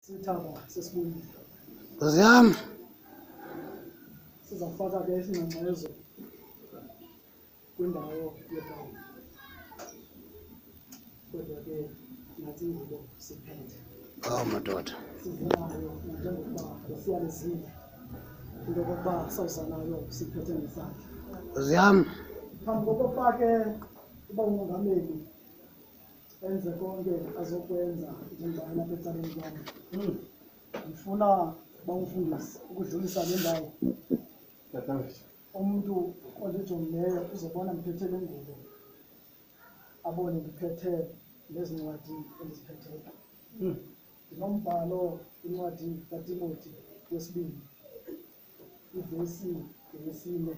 Sithaba sesibuyile. Nkosi yami. Sizafaka ke isingxengxezo kwindawo yebhawu. Kodwa ke nathi ingubo siphethe. Madoda. Sivunayo njengokuba besiyalizile. Into yokuba sawuzanayo siphethe ngesandla. Nkosi yami. Phambi kokuba ke uba umongameli enze konke azokwenza njengoba lapha ecaleni kwami. Ngifuna bangifundise ukudlulisa le ndawo. Umuntu olijongileyo uzobona ngiphethe le ngubo, abone ngiphethe lezincwadi endiziphetheyo. Ndinombhalo incwadi kaTimoti wesibini, ivesi yesine,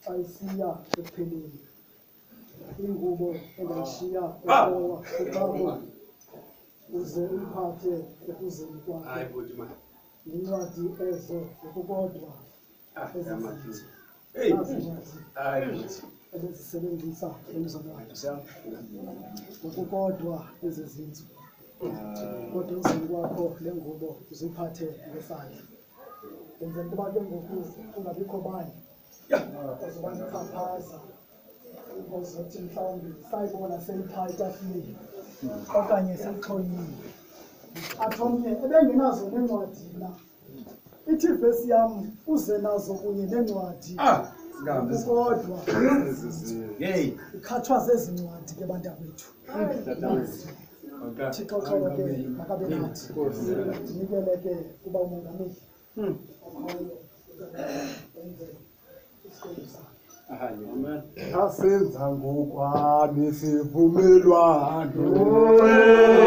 xa isiya ekupheleni. Ingubo engayishiya eqowa eqaqwa uze uyiphathe ekuzeni kwakho. Incwadi ezo ngokukodwa ebezisebenzisa emzabalayo ngokukodwa ezezinzo. Kodwa emzini kwakho le ngubo uziphathe ngesandla. Yenzela ukuba ke ngoku kungabikho bani ozoba nixhaphaza ozothi mhlawumbi sayibona seyiphaa etafileni okanye seyixhonyile. Athi omnye ebengenazo neencwadi na, ithi ivesi yam uze nazo kunye neencwadi kukodwa ikhathwa zezi ncwadi ke bantakwethu. Thixo xolo ke makabe nathi, ndinikele ke kuba umongameli okhoyo enze isikolo sakhe. Asenza ngokwami isivumelwano,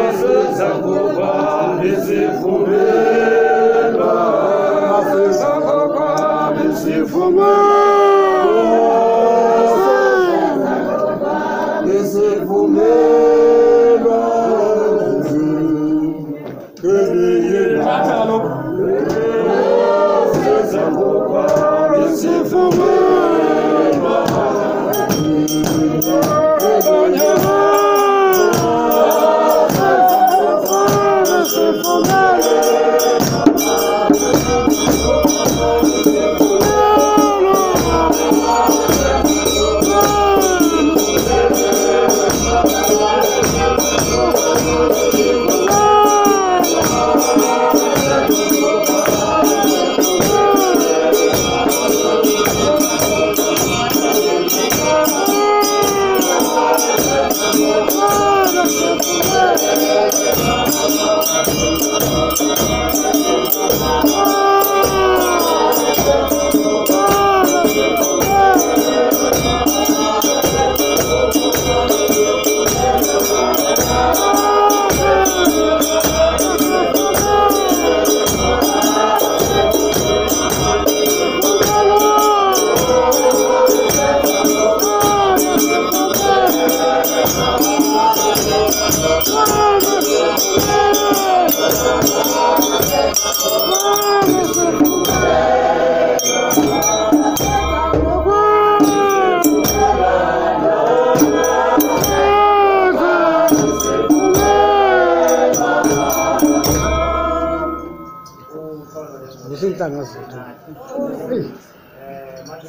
asenza ngokwami isivumelwano, asenza ngokwami Nisintanga zethu. Manje